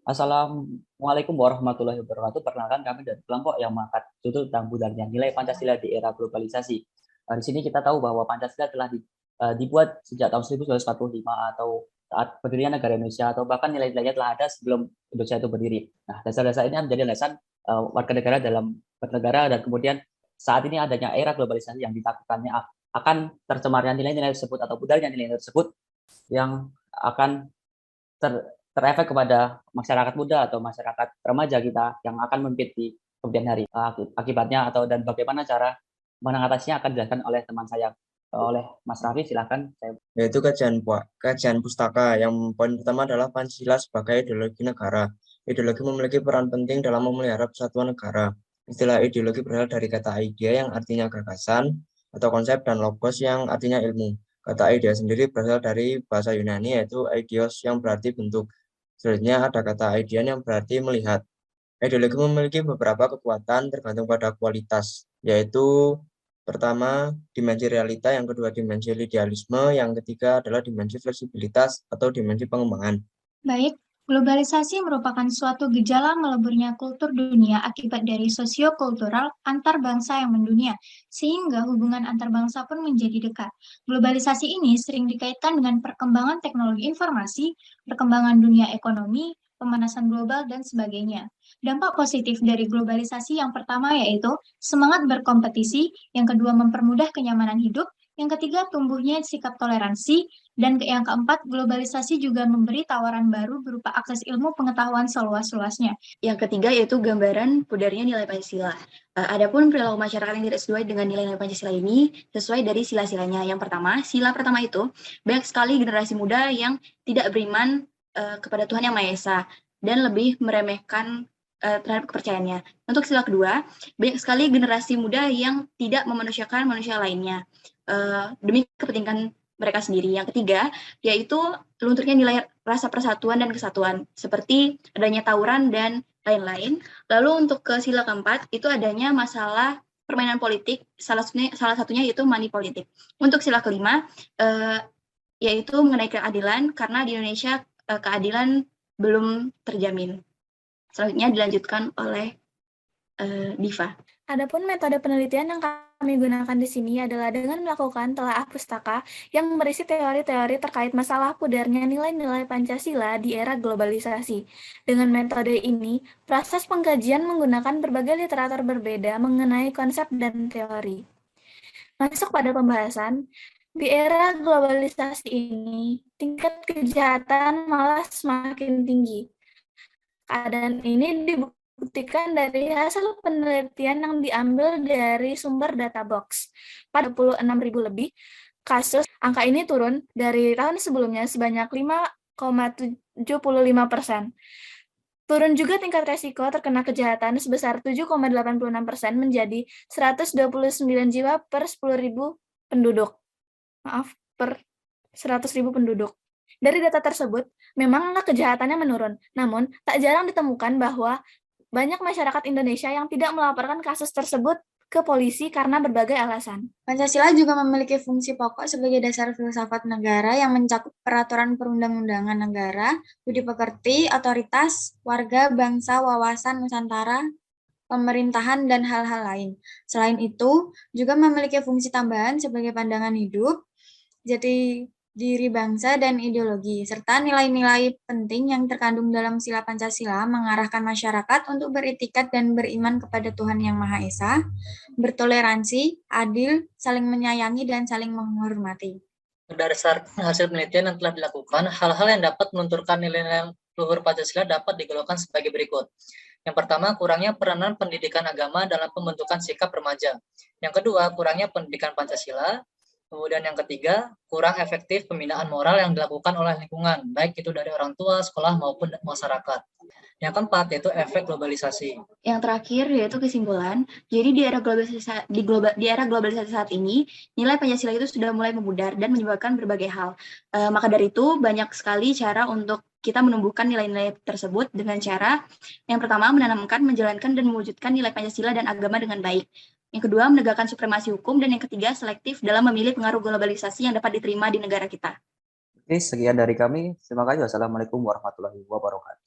Assalamualaikum warahmatullahi wabarakatuh. Perkenalkan kami dari kelompok yang mengangkat judul tentang budaya nilai Pancasila di era globalisasi. Di sini kita tahu bahwa Pancasila telah dibuat sejak tahun 1945 atau saat berdirinya negara Indonesia atau bahkan nilai-nilainya telah ada sebelum Indonesia itu berdiri. Nah, dasar-dasar ini menjadi landasan warga negara dalam bernegara dan kemudian saat ini adanya era globalisasi yang ditakutkannya akan tercemarnya nilai-nilai tersebut atau budaya nilai-nilai tersebut yang akan ter terefek kepada masyarakat muda atau masyarakat remaja kita yang akan memimpin di kemudian hari. Akibatnya dan bagaimana cara mengatasinya akan dijelaskan oleh teman saya, oleh Mas Raffi, silakan. Yaitu kajian pustaka. Yang poin pertama adalah Pancasila sebagai ideologi negara. Ideologi memiliki peran penting dalam memelihara persatuan negara. Istilah ideologi berasal dari kata idea yang artinya gagasan atau konsep dan logos yang artinya ilmu. Kata idea sendiri berasal dari bahasa Yunani yaitu eidos yang berarti bentuk. Selanjutnya ada kata idean yang berarti melihat. Ideologi memiliki beberapa kekuatan tergantung pada kualitas, yaitu pertama, dimensi realita, yang kedua dimensi idealisme, yang ketiga adalah dimensi fleksibilitas atau dimensi pengembangan. Baik, globalisasi merupakan suatu gejala meleburnya kultur dunia akibat dari sosiokultural antar bangsa yang mendunia, sehingga hubungan antar bangsa pun menjadi dekat. Globalisasi ini sering dikaitkan dengan perkembangan teknologi informasi, perkembangan dunia ekonomi, pemanasan global, dan sebagainya. Dampak positif dari globalisasi yang pertama yaitu semangat berkompetisi, yang kedua mempermudah kenyamanan hidup, yang ketiga tumbuhnya sikap toleransi, dan yang keempat, globalisasi juga memberi tawaran baru berupa akses ilmu pengetahuan seluas-luasnya. Yang ketiga yaitu gambaran pudarnya nilai Pancasila. Adapun perilaku masyarakat yang tidak sesuai dengan nilai-nilai Pancasila ini sesuai dari sila-silanya. Yang pertama, sila pertama itu banyak sekali generasi muda yang tidak beriman kepada Tuhan Yang Maha Esa dan lebih meremehkan terhadap kepercayaannya. Untuk sila kedua, banyak sekali generasi muda yang tidak memanusiakan manusia lainnya demi kepentingan mereka sendiri. Yang ketiga, yaitu lunturnya nilai rasa persatuan dan kesatuan, seperti adanya tawuran dan lain-lain. Lalu untuk ke sila keempat, itu adanya masalah permainan politik, salah satunya yaitu money politik. Untuk sila kelima, yaitu mengenai keadilan, karena di Indonesia keadilan belum terjamin. Selanjutnya dilanjutkan oleh Diva. Adapun metode penelitian yang kami gunakan di sini adalah dengan melakukan telaah pustaka yang berisi teori-teori terkait masalah pudarnya nilai-nilai Pancasila di era globalisasi. Dengan metode ini, proses pengkajian menggunakan berbagai literatur berbeda mengenai konsep dan teori. Masuk pada pembahasan, di era globalisasi ini, tingkat kejahatan malah semakin tinggi. Keadaan ini dibuktikan dari hasil penelitian yang diambil dari sumber data box. Pada 26.000 lebih kasus, angka ini turun dari tahun sebelumnya sebanyak 5,75%. Turun juga tingkat resiko terkena kejahatan sebesar 7,86% menjadi 129 jiwa per 10.000 penduduk. Per 100.000 penduduk. Dari data tersebut, memang angka kejahatannya menurun, namun tak jarang ditemukan bahwa banyak masyarakat Indonesia yang tidak melaporkan kasus tersebut ke polisi karena berbagai alasan. Pancasila juga memiliki fungsi pokok sebagai dasar filsafat negara yang mencakup peraturan perundang-undangan negara, budi pekerti, otoritas, warga, bangsa, wawasan, nusantara, pemerintahan, dan hal-hal lain. Selain itu, juga memiliki fungsi tambahan sebagai pandangan hidup, jati diri bangsa dan ideologi, serta nilai-nilai penting yang terkandung dalam sila Pancasila mengarahkan masyarakat untuk beretikat dan beriman kepada Tuhan Yang Maha Esa, bertoleransi, adil, saling menyayangi, dan saling menghormati. Berdasarkan hasil penelitian yang telah dilakukan, hal-hal yang dapat melunturkan nilai-nilai luhur Pancasila dapat digolongkan sebagai berikut. Yang pertama, kurangnya peranan pendidikan agama dalam pembentukan sikap remaja. Yang kedua, kurangnya pendidikan Pancasila. Kemudian yang ketiga, kurang efektif pembinaan moral yang dilakukan oleh lingkungan, baik itu dari orang tua, sekolah, maupun masyarakat. Yang keempat, yaitu efek globalisasi. Yang terakhir, yaitu kesimpulan. Jadi di era globalisasi saat ini, nilai Pancasila itu sudah mulai memudar dan menyebabkan berbagai hal. Maka dari itu, banyak sekali cara untuk kita menumbuhkan nilai-nilai tersebut dengan cara yang pertama, menanamkan, menjalankan, dan mewujudkan nilai Pancasila dan agama dengan baik. Yang kedua, menegakkan supremasi hukum, dan yang ketiga, selektif dalam memilih pengaruh globalisasi yang dapat diterima di negara kita. Oke, sekian dari kami. Terima kasih. Wassalamualaikum warahmatullahi wabarakatuh.